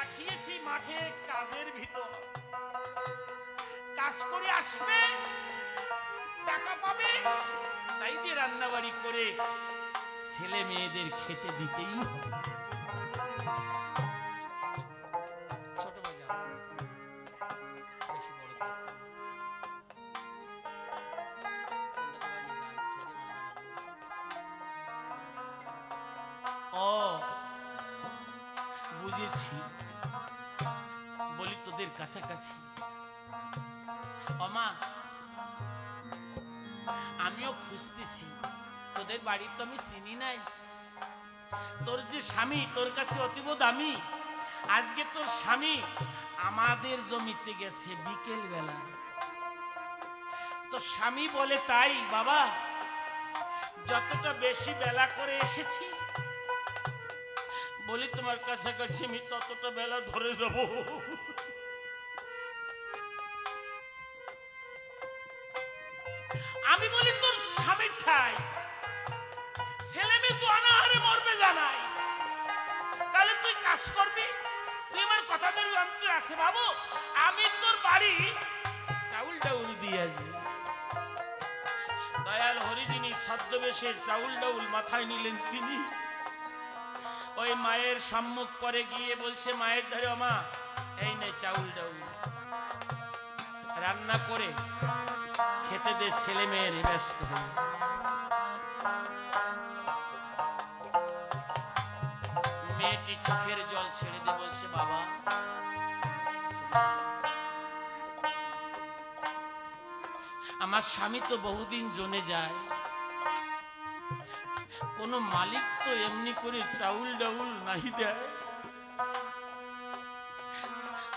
পাঠিয়েছি মাঠে কাজের ভিতর, কাজ করে আসবে, টাকা পাবে, তাই দিয়ে রান্না বাড়ি করে ছেলে মেয়েদের খেতে দিতেই হবে। ছোট বাজার বেশি বড় ও বুঝেছি, বলি তোদের কাছাকাছি। অমা আমিও খুঁজতেছি, তোদের বাড়ি তো আমি চিনি নাই। তোর যে স্বামী তোর কাছে অতীব দামি, আজকে তোর স্বামী আমাদের জমিতে গেছে বিকেল বেলা। তোর স্বামী বলে তাই বাবা, যতটা বেশি বেলা করে এসেছি, বলি তোমার কাছাকাছি আমি ততটা বেলা ধরে যাব। আমি বলি তোর স্বামীর ঠাই, ছেলে মেয়ে তো অনাহারে মরবে জানাই, তাহলে তুই কাজ করবি, তুই আমার কথা ধরবি, অন্তর আছে বাবু, আমি তোর বাড়ি চাউল ডাউল দিয়ে আসবি। দয়াল হরি যিনি ছদ্মবেশে চাউল ডাউল মাথায় নিলেন, তিনি ওই মায়ের সম্মুখ পরে গিয়ে বলছে মায়ের ধারে, মা এই নে চাউল ডাউল, রান্না করে খেতে দে, ছেলে মেয়ের ব্যস্ত হয়ে। মেয়েটি চোখের জল ছেড়ে দিয়ে বলছে বাবা, আমার স্বামী তো বহুদিন জনে যায়, কোন মালিক তো এমনি করে চাউল ডাউল নাই দেয়,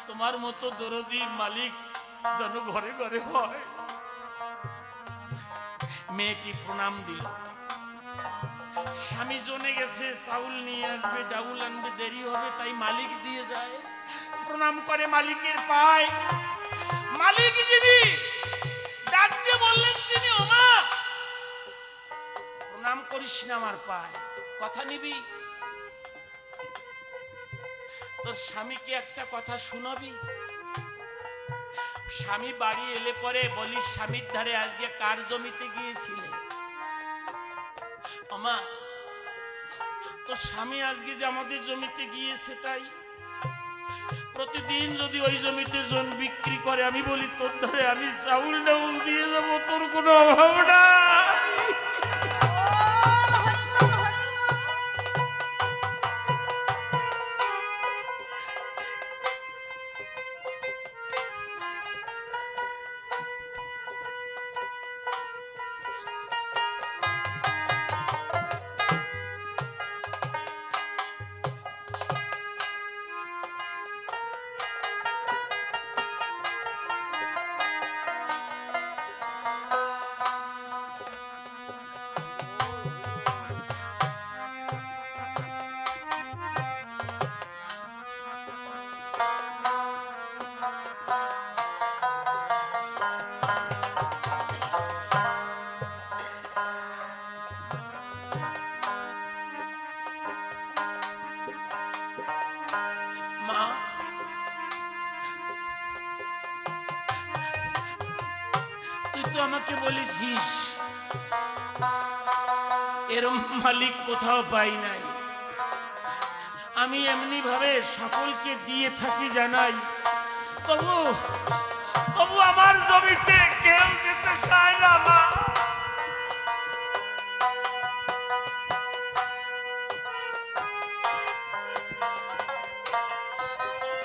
তোমার মতো দরদি মালিক যেন ঘরে ঘরে হয়। মেয়েটি প্রণাম দিল, স্বামী জনে গেছে, চাউল নিয়ে আসবে, ডাউল আনবে, দেরি হবে, তাই মালিক দিয়ে যায়। প্রণাম করে মালিকের পায়, মালিক যিনি ডাক দিয়ে বললেন, তিনি ওমা প্রণাম করিস না আমার পায়, কথা নিবি? তোর স্বামীকে একটা কথা শুনাবি। স্বামী বাড়ি এলে পরে বলিস, স্বামীর ধারে আজকে কার জমিতে গিয়েছিলে? ওমা তোর স্বামী আজকে যে আমাদের জমিতে গিয়েছে, তাই প্রতিদিন যদি ওই জমিতে জন বিক্রি করে, আমি বলি তোর ধারে আমি চাউল ডাউল দিয়ে যাবো, তোর কোনো অভাব নাই। আমাকে বলেছিস এরম মালিক কোথাও পাই নাই, আমি এমনি ভাবে সকলকে দিয়ে থাকি জানাই, তবু তবু আমার জমিতে কেউ যেতে চায় না মা।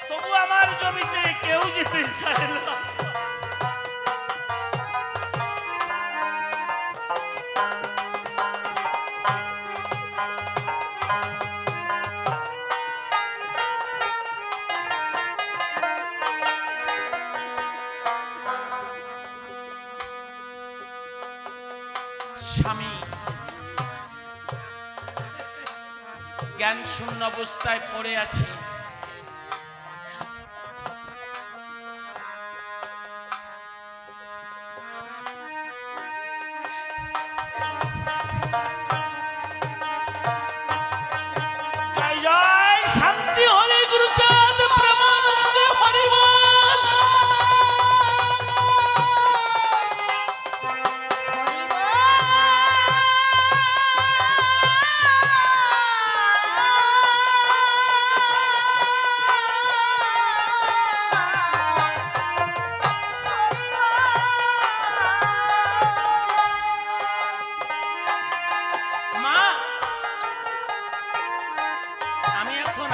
তবু আমার জমিতে কেউ যেতে চায় না। স্বামী জ্ঞান শূন্য অবস্থায় পড়ে আছে, জয় জয় শান্তি হরে গুরুচাঁদ।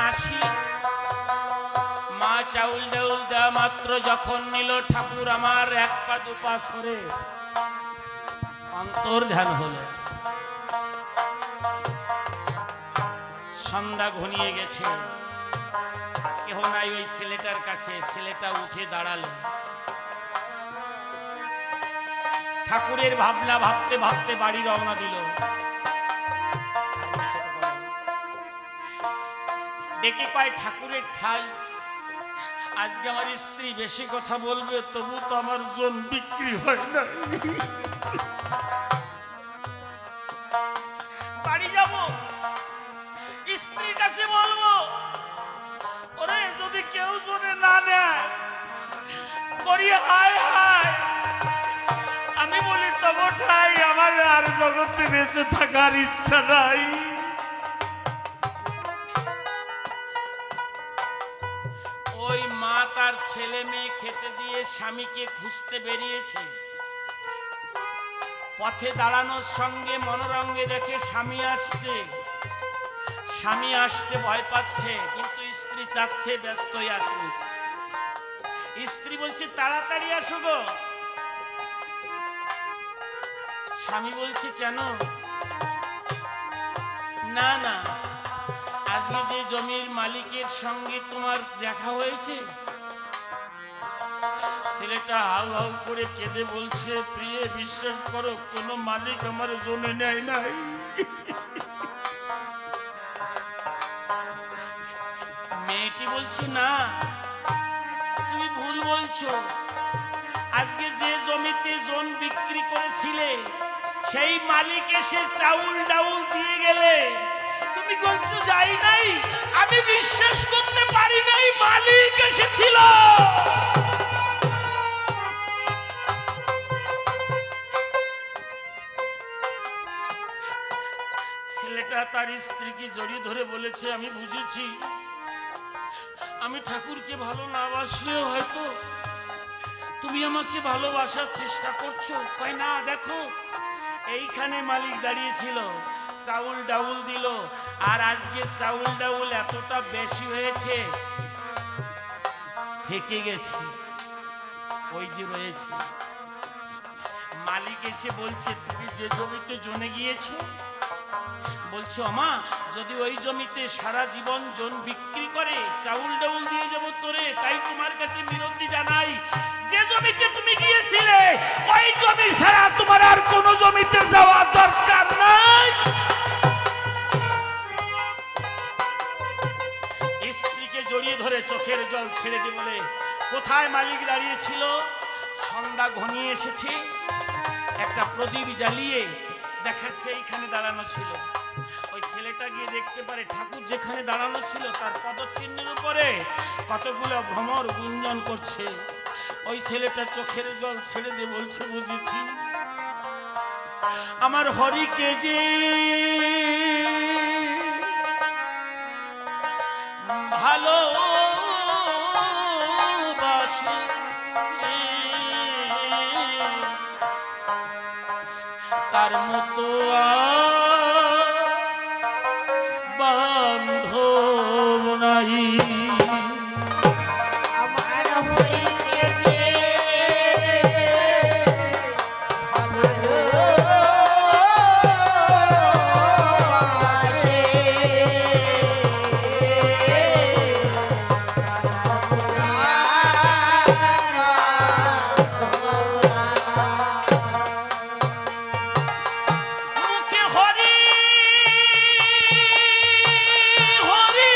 আসি। মা চাউল ডাউল দেওয়া মাত্র যখন নিল, ঠাকুর আমার এক পা দুপা সরে অন্তর্ধান হলো। সন্ধ্যা ঘনিয়ে গেছে, কেহ নাই ওই ছেলেটার কাছে। ছেলেটা উঠে দাঁড়ালো। ঠাকুরের ভাবনা ভাবতে ভাবতে বাড়ি রওনা দিল। ডেকে পায় ঠাকুরের ঠাই, আজকে আমার স্ত্রী বেশি কথা বলবে, তবু তো আমার জন বিক্রি হয় না। বাড়ি যাব, স্ত্রীর কাছে বলবো, ওরে যদি কেউ জনে না নেয় করি হায় হায়। আমি বলি তবু ঠাই, আমার আর জগতে বেঁচে থাকার ইচ্ছা নাই। ওই মা তার ছেলে মেয়ে খেতে দিয়ে স্বামীকে খুঁজতে বেরিয়েছে। পথে দাঁড়ানোর সঙ্গে মনোরঙ্গে দেখে স্বামী আসছে। স্বামী আসছে, ভয় পাচ্ছে, কিন্তু স্ত্রী চাচ্ছে ব্যস্তই আসুক। স্ত্রী বলছে তাড়াতাড়ি আসো গো। স্বামী বলছে কেন? না না, আজকে যে জমির মালিকের সঙ্গে তোমার দেখা হয়েছে। ছেলেটা হাউ হাউ করে কেঁদে বলছে, প্রিয়ে বিশ্বাস করো, কোনো মালিক আমার জমি নেয় নাই। মেয়েটি বলছে না, তুমি ভুল বলছো। আজকে যে জমিতে জন বিক্রি করেছিলে সেই মালিক এসে চাউল ডাউল দিয়ে গেলে তুমি বলছো যাই নাই। আমি বিশ্বাস করতে পারি নাই মালিক এসেছিল। ছেলেটা তার স্ত্রীকে জড়িয়ে ধরে বলেছে, আমি বুঝেছি আমি ঠাকুরকে ভালো না বাসলেও হয়তো তুমি আমাকে ভালোবাসার চেষ্টা করছো। কয় না, দেখো এইখানে মালিক দাঁড়িয়েছিল, চাউল ডাউল দিল, আর আজকে চাউল ডাউল এতটা বেশি হয়েছে, থেকে গেছে, ওই যে রয়েছে। মালিক এসে বলছে, তুমি যে জমিতে জনে গিয়েছো, বলছো আমা যদি ওই জমিতে সারা জীবন জন বিক্রি করে চাউল ডাউল দিয়ে যাবো তোরে, তাই তোমার কাছে মিনতি জানাই, যে জমিতে তুমি গিয়েছিলে ওই জমি ছাড়া তোমার আর কোন জমিতে যাওয়ার দরকার নাই। স্ত্রীকে জড়িয়ে ধরে চোখের জল ছেড়ে দিয়ে বলে, কোথায় মালিক দাঁড়িয়েছিল? সন্ধ্যা ঘনিয়ে এসেছে, একটা প্রদীপ জ্বালিয়ে দেখাচ্ছে এইখানে দাঁড়ানো ছিল। ওই ছেলেটা গিয়ে দেখতে পারে ঠাকুর যেখানে দাঁড়ানো ছিল তার পদচিহ্নের উপরে কতগুলো ভ্রমর গুঞ্জন করছে। ওই ছেলেটা চোখের জল ছেড়ে দিয়ে বলছে, বুঝেছি আমার হরিকে যে ভালোবাসে তার মতো বান্ধব নাই। আমার হরিকে যে ভালোবাসে মুখে হরি হরি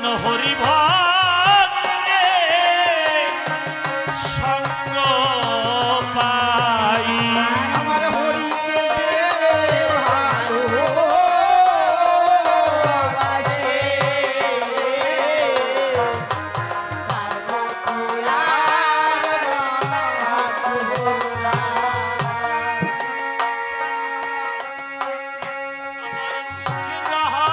যেন হরি ভক্তে সঙ্গ পাই। আমার হরিকে যে ভালোবাসে তার মতো আর বাঁধবো না। আমার মুখে যাহা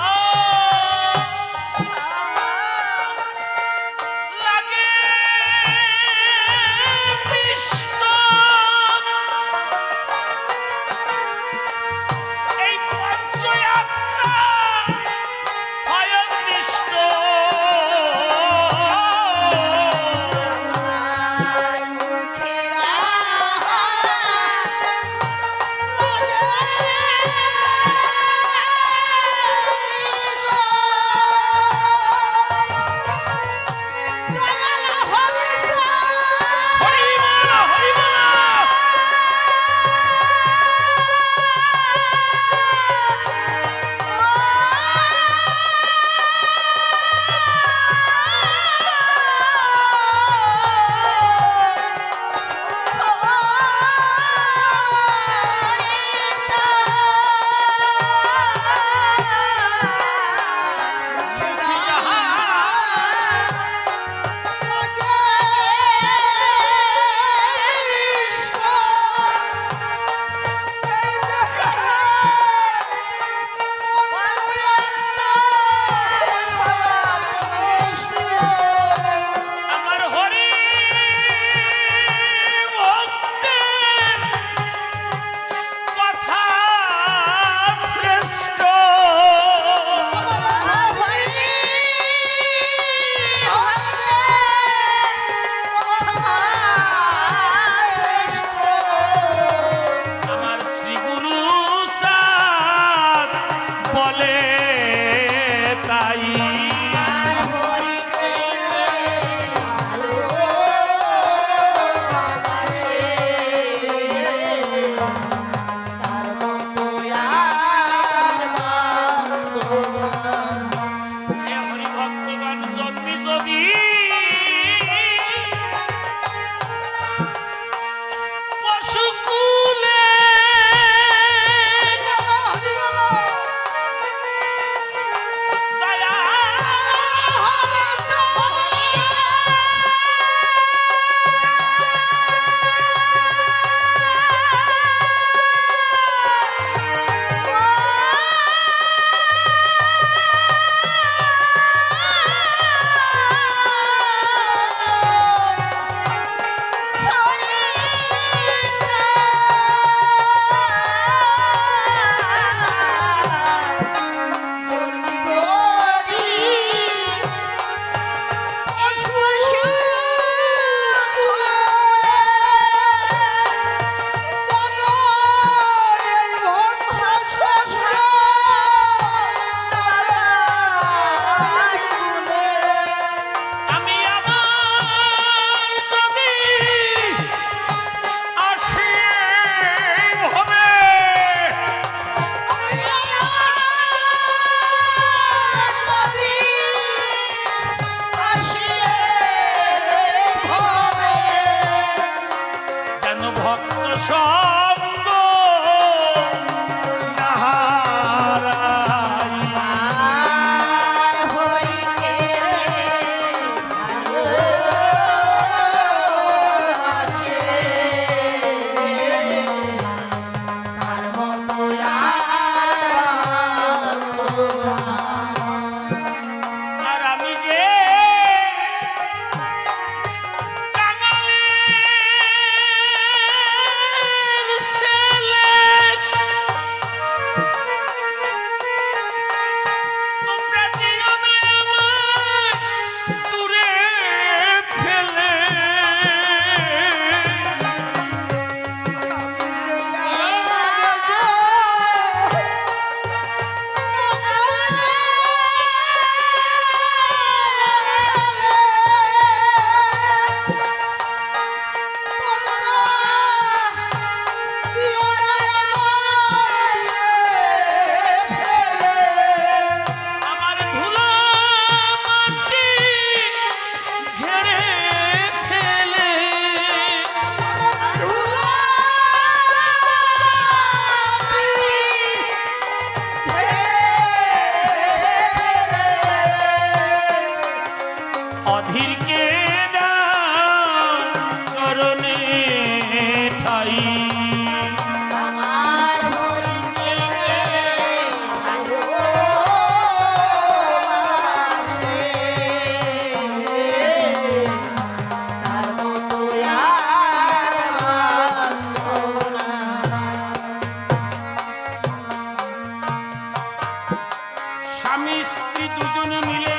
স্বামী স্ত্রী দুজনে মিলে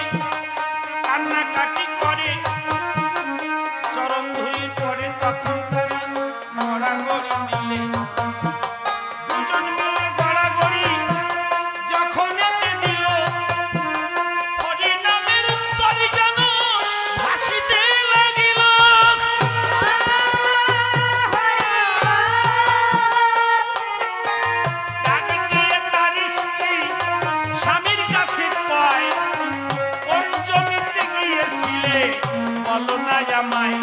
কান্নাকাটি করে, চরণ ধুলি করে তখন তারা গড়াগড়ি দিলে। দুজন মিলে গড়াগড়ি যখন এতে দিল, হরি নামের তরি যেন ভাসিতে লাগিল। ডাক দিয়ে তার স্ত্রী স্বামীর কাছে কয়, কোন জমিতে গিয়েছিলে বলো না আমায়।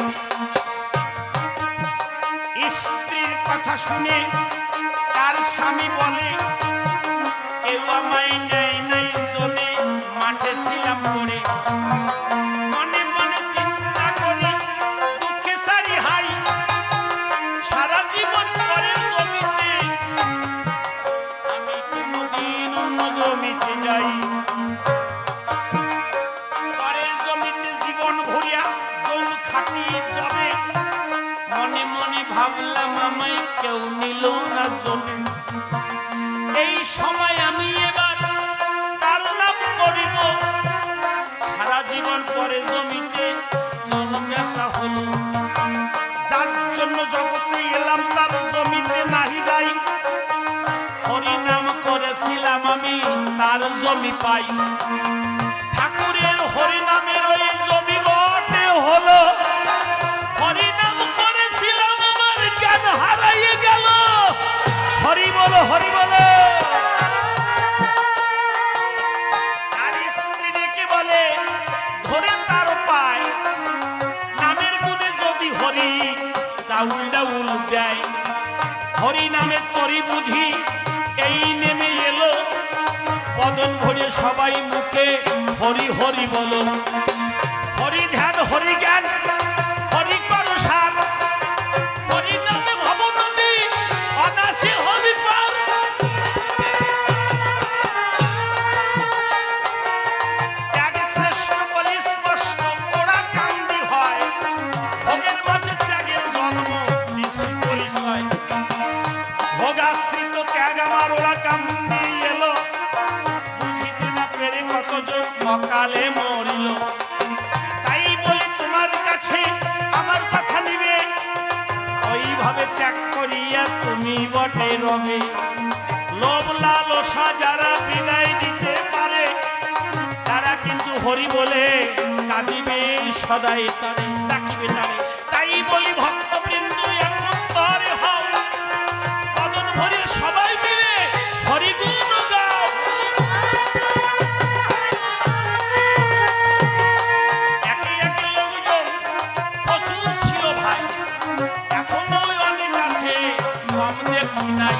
স্ত্রীর কথা শুনে তার স্বামী বলে, কেউ আমায় নেয় নাই জনে, মাঠে ছিলাম পড়ে। মনে মনে চিন্তা করি দুঃখে সারি হাই, সারা জীবন পরের জমিতে আমি কোনদিন অন্য জমিতে যাই। পরের জমিতে জীবন ভরিয়া জল খাটিয়ে যাবে, মনে মনে ভাবলাম আমায় কেউ নিল না জমি। এই সময় আমি এবার তার নাম করিব, সারা জীবন পরে জমিতে জনবেচা হলো। যার জন্য জগতে এলাম তার জমিতে নাহি যাই, হরি নাম করেছিলাম আমি তার জমি পাই। ঠাকুরের হরি নামের ওই জমি বটে হলো, হরি নাম করেছিলাম আমার জ্ঞান হারাইয়ে গেল। হরি বলো, হরি বলো। তার স্ত্রী ডেকে বলে, ধরে তার পায়, নামের গুণে যদি হরি চাউল ডাউল দেয়। হরি নামের তরি বুঝি এই নেমে এলো, বদন ভরে সবাই মুখে হরি হরি বলো। হরি ধ্যান, হরি জ্ঞান, হরি করসার, হরি নামে ভব নদী অনাসে হরি পার। ত্যাগ শ্রেষ্ঠ বলি স্পষ্ট, ওরা কান্দি হয়, ভোগের মাঝে ত্যাগের জন্ম বেশি পরিচয়। ভোগাশ্রিত ত্যাগ আমার ওরা কান্দি এলো, বুঝিতে না পেরে কতজন অকালে মরিল। তাই বলি তোমার কাছে আমার কথা নিবে, ওইভাবে ত্যাগ করিয়া তুমি বটে রবে। লোভ লালসা যারা বিদায় দিতে পারে, তারা কিন্তু হরি বলে কাঁদিবে সদাই তারে, ডাকিবে তারে। তাই বলি ভক্তবৃন্দ একত্রে হও, বদন ভরে সবাই মিলে হরি গুণ গাও। একে একে লোকজন প্রচুর ছিল ভাই, এখনো অনেক আছে, কম দেখি নাই।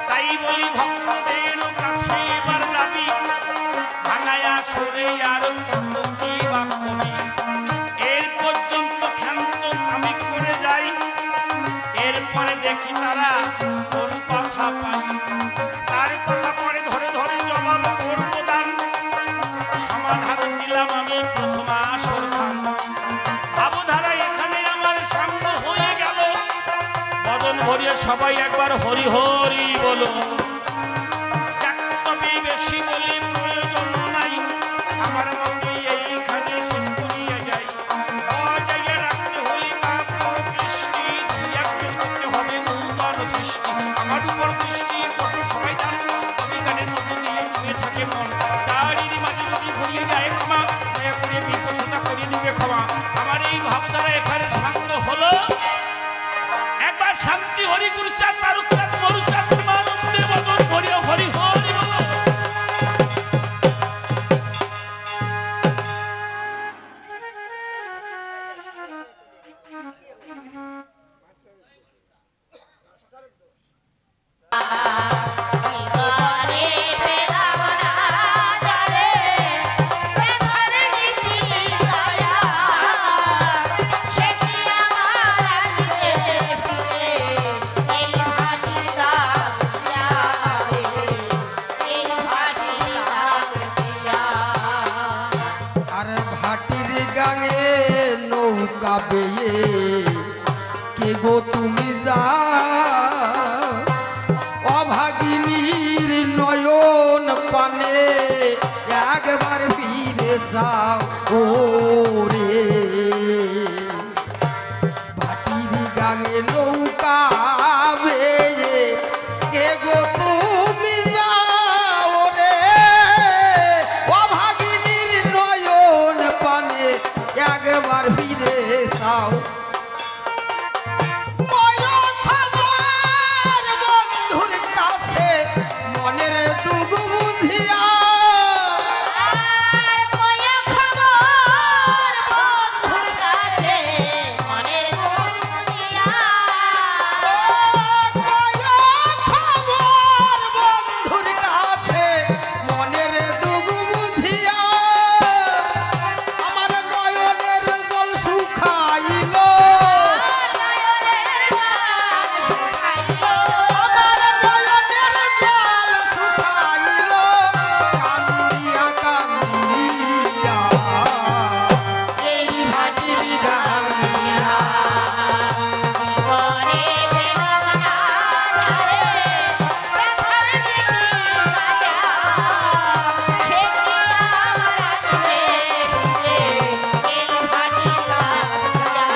তাই বলি ভক্তদের কাছে এবার দাবি, ভাঙায়া সরে আর কি বা কবি। এর পর্যন্ত ক্ষান্ত আমি করে যাই, এরপরে দেখি তারা কোন কথা পাই। তার কথা পরে ধরে ধরে জবাব করব দান, সমাধান দিলাম আমি প্রথম আসর খান। ভাবধারা এখানে আমার সামনে হয়ে গেল, বদন ভরিয়ে সবাই একবার হরি হরি বলো। যাক তবে বেশি বলে প্রয়োজন নাই, আমার মতে এইখানে শেষ করিয়া যাই। অজাইয়া রাখতে হলে কাব্য কৃষ্টি, দুই একদিন করতে হবে নূতন সৃষ্টি। আমার উপর দৃষ্টি করতে সবাই দান, কবি গানের মধ্য দিয়ে ডুবে থাকে মন। দাড়ির মাঝে যদি ভরিয়ে যায় ক্ষমা, দয়া করে বিকশতা করিয়ে দিবে ক্ষমা। আমার এই ভাবধারা এখানে শান্ত হলো। একবার শান্তি হরি গুরুচাঁদ তারুচাঁদ মরুচাঁদ প্রেমানন্দে বদন ভরিয়া হরি হরি বলো। জীবনে পেলাম না যারে, ব্যথার গীতি দয়া, সে কি আমার আসবে ফিরে, এই ভাটির দাগ দিয়া রে, এই ভাটির দাগ দিয়া। আর ভাটির গাঙে নৌকা বেয়ে কে গো তুমি যা, অভাগিনীর নয়ন পানে চাও ও রে ভাটির গাঙে নৌকা বেয়ে কে গো তুমি যাও রে অভাগিনীর নয়ন পানে একবার ফিরে চাও বন্ধুর কাছে মনের দুঃখ বুঝিয়া আর কয়া খবর বন্ধুর কাছে মনের দুঃখ বুঝিয়া খবর বন্ধুর কাছে মনের দুঃখ বুঝিয়া আমার নয়নের জল শুকাইল আর নয়নের গান শুকাইলো আমার নয়নের জল শুকাইল কান্দিয়া কান্দিয়া এই ভাটির গানিয়া করে পেলাম না রে ব্যথার গীতি গায়া সে কি আমার আসবে ফিরে এই ভাটির গানিয়া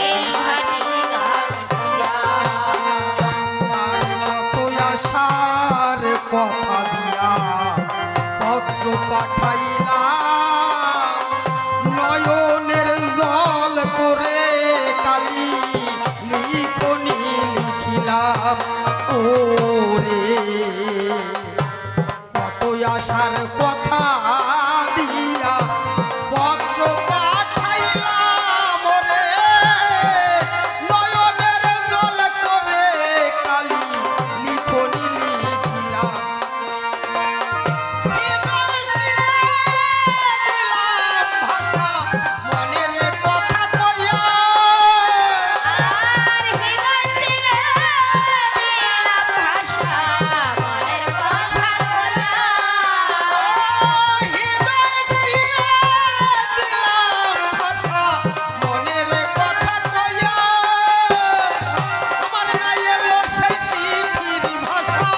এই ভাটির গানিয়া আর কত আশার কথা দিয়া পত্র পাঠাইলাম নয়নের জল করে কালি লিখনি লিখিলাম ও রে কত আশার কথা দিয়া পত্র পাঠাইলাম রে নয়নের জল করে কালি লিখনি লিখিলাম হৃদয় শিরে দিলাম ভাষা মনের কথা কইয়া আর হৃদয় চিরে দিলাম ভাষা মনের কথা বলা হৃদয় শিরে দিলাম ভাষা মনের কথা কইয়া আমার নাই এলো সেই চিঠির ভাষা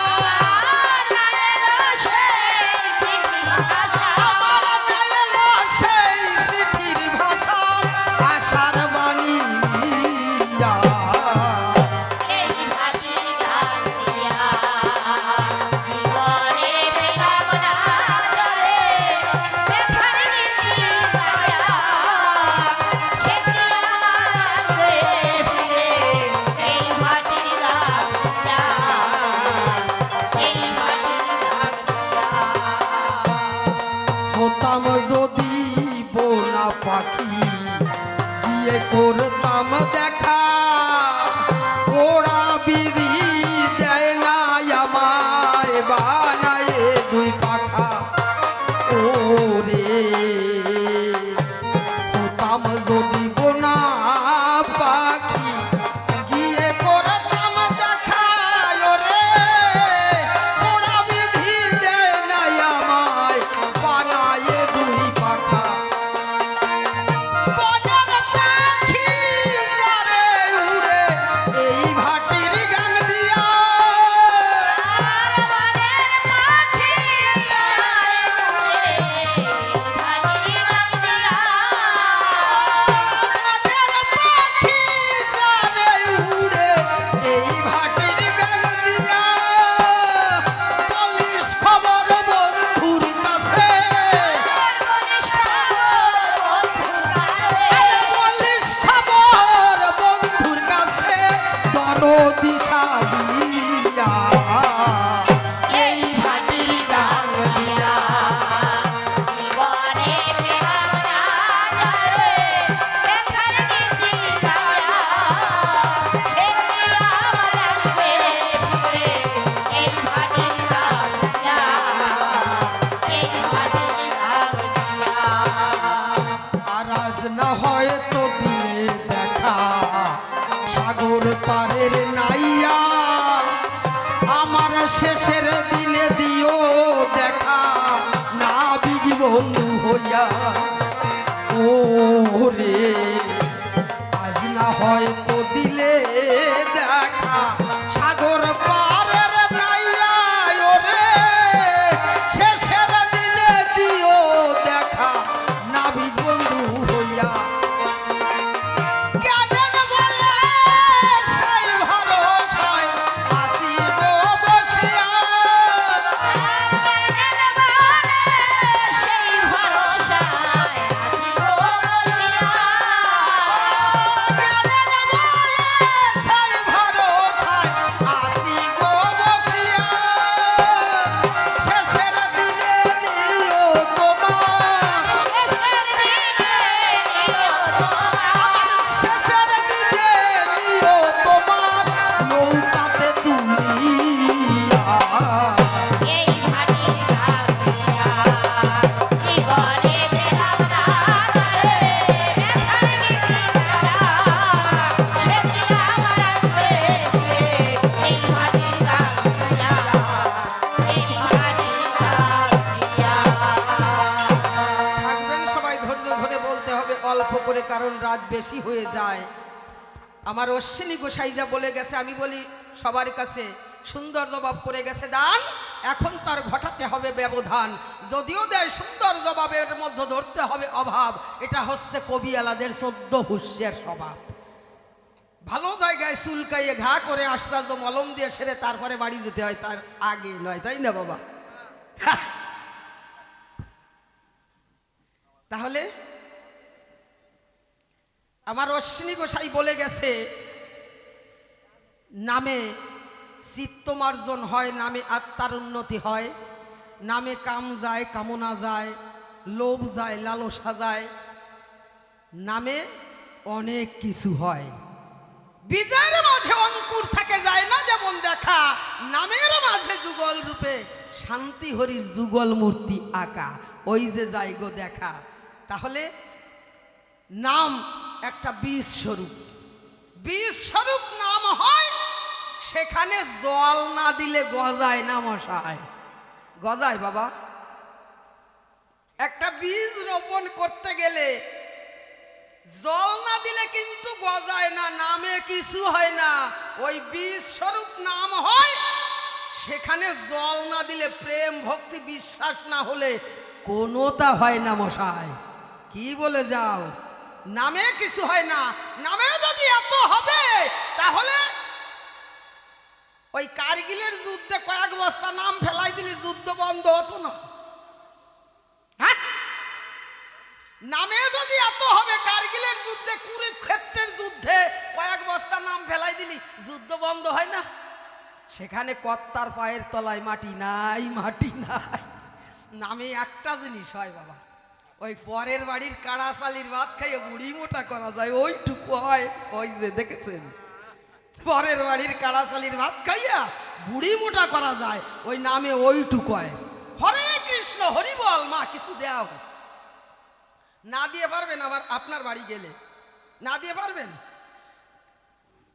আর না এলো সেই চিঠির ভাষা আমার নাই এলো সেই চিঠির ভাষা আশার বাণী এই ভাটির গান দিয়া জীবনে পেলাম না জলে ব্যথার গীতি গায়া সে কি আমার আসবে ফিরে এই ভাটির গান দিয়া এই ভাটির গান দিয়া হতাম যদি বোনা পাখি গিয়ে করতাম দেখা ওরা বিধি দেয় না আমায় বানায় দুই পাখা ও রে হতাম যদি বোনা পাখি গিয়ে করতাম দেখা রে ওরা বিধি দেয় না আমায় বানায় দুই পাখা বনের পাখি যারে উড়ে এই ভাটির গান দিয়া আর বনের পাখি যারে উড়ে ভাটির গান দিয়া বনের পাখি যারে উড়ে এই ভাটির গান দিয়া বলিস খবর বন্ধুর কাছে বলিস খবর বন্ধুর কাছে বলিস খবর বন্ধুর কাছে দরদি সাজিয়া এই ভাটির গান দিয়া জীবনে পেলাম না জলে ব্যথার গীতি গায়া সে কি আমার আসবে ফিরে এই ভাটির গান দিয়া এই ভাটির গান দিয়া আর আজ না হয় তো দিলে দেখা সাগর পারের নাইয়া আমার শেষের দিনে দিও দেখা না বিগি বন্ধু হইয়া ও রে আজ না হয় তো দিলে দেখা সাগর পারের নাইয়া ও রে শেষের দিনে দিও করে, কারণ রাত বেশি হয়ে যায়। আমার অশ্বিনী গোসাই যা বলে গেছে, আমি বলি সবার কাছে সুন্দর জবাব করে গেছে দান, এখন তার ঘটাতে হবে ব্যবধান। যদিও দেয় সুন্দর জবাবের মধ্যে ধরতে হবে অভাব। এটা হচ্ছে কবিয়ালাদের 14 হুঁশিয়ার স্বভাব। ভালো জায়গায় চুলকাইয়ে ঘা করে আশ্চর্য মলম দিয়ে সেরে তারপরে বাড়ি যেতে হয়, তার আগে নয়, তাই না বাবা? তাহলে আমার অশ্বিনী গোসাই বলে গেছে, নামে চিত্তমার্জন হয়, নামে আত্মার উন্নতি হয়, নামে কাম যায়, কামনা যায়, লোভ যায়, লালসা যায়, নামে অনেক কিছু হয়। বীজের মাঝে অঙ্কুর থেকে যায় না যেমন দেখা, নামের মাঝে যুগল রূপে শান্তি হরির যুগল মূর্তি আঁকা, ওই যে যায় গো দেখা। তাহলে নাম একটা বীজ স্বরূপ, বীজ স্বরূপ নাম হয়। সেখানে জল না দিলে গজায় না মশায়, গজায় বাবা? একটা বীজ রোপণ করতে গেলে জল না দিলে কিন্তু গজায় না, নামে কিছু হয় না। ওই বীজ স্বরূপ নাম হয়, সেখানে জল না দিলে, প্রেম ভক্তি বিশ্বাস না হলে কোনোটা হয় না মশাই। কি বলে যাও? নামে কিছু হয় না। নামে যদি এত হবে, তাহলে ওই কারগিলের যুদ্ধে কয়েক বস্তা নাম ফেলাই দিলে যুদ্ধ বন্ধ হতো না? হ্যাঁ, নামে যদি এত হবে, কারগিলের যুদ্ধে, কুরুক্ষেত্রের যুদ্ধে কয়েক বস্তা নাম ফেলাই দিলি যুদ্ধ বন্ধ হয় না? সেখানে কর্তার পায়ের তলায় মাটি নাই, মাটি নাই। নামে একটা জিনিস হয় বাবা, ওই পরের বাড়ির কাড়াশালির ভাত খাইয়ে বুড়ি মোটা করা যায়, ওইটুকু হয়। ওই যে দেখেছেন, পরের বাড়ির কাড়াশালির ভাত খাইয়া বুড়ি মোটা করা যায়, ওই নামে ওইটুকু হয়। হরে কৃষ্ণ হরি বল, মা কিছু দেও না দিয়ে পারবেন? আবার আপনার বাড়ি গেলে না দিয়ে পারবেন?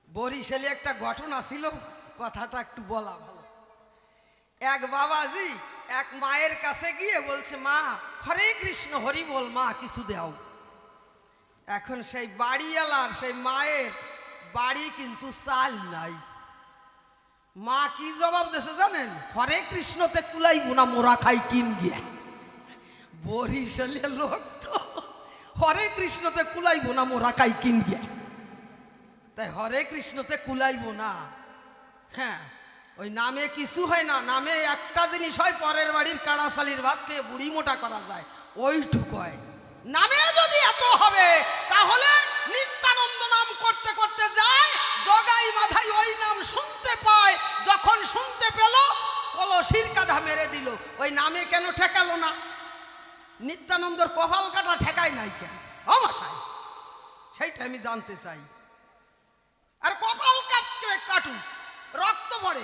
বরিশালে একটা ঘটনা ছিল, কথাটা একটু বলা ভালো। এক বাবাজি এক মায়ের কাছে গিয়ে বলছে, মা হরে কৃষ্ণ হরি বল, মা কিছু দাও। এখন সেই বাড়িওয়ালার, সেই মায়ের বাড়ি কিন্তু চাল নাই। মা কি জবাব দিয়েছে জানেন? হরে কৃষ্ণতে কুলাইব না, মোরা খাই কিন গিয়া। বরিশালের লোক তো, হরে কৃষ্ণতে কুলাইব না, মোরা খাই কিন গিয়া। তাই হরে কৃষ্ণতে কুলাইব না। হ্যাঁ, ওই নামে কিছু হয় না। নামে একটা জিনিস হয়, পরের বাড়ির কাড়াশালির ভাত খেয়ে বুড়ি মোটা করা যায়, ওইটুকু হয়। নামে যদি এত হবে, তাহলে নিত্যানন্দ নাম করতে করতে যায়, জগাই মাথায় ওই নাম শুনতে পায়। যখন শুনতে পেল, কলসির কাঁধা মেরে দিল। ওই নামে কেন ঠেকালো না? নিত্যানন্দর কপাল কাটা ঠেকায় নাই কেন? অমশাই, সেইটা আমি জানতে চাই। আর কপাল কাটবে, কাটুক, রক্ত পড়ে,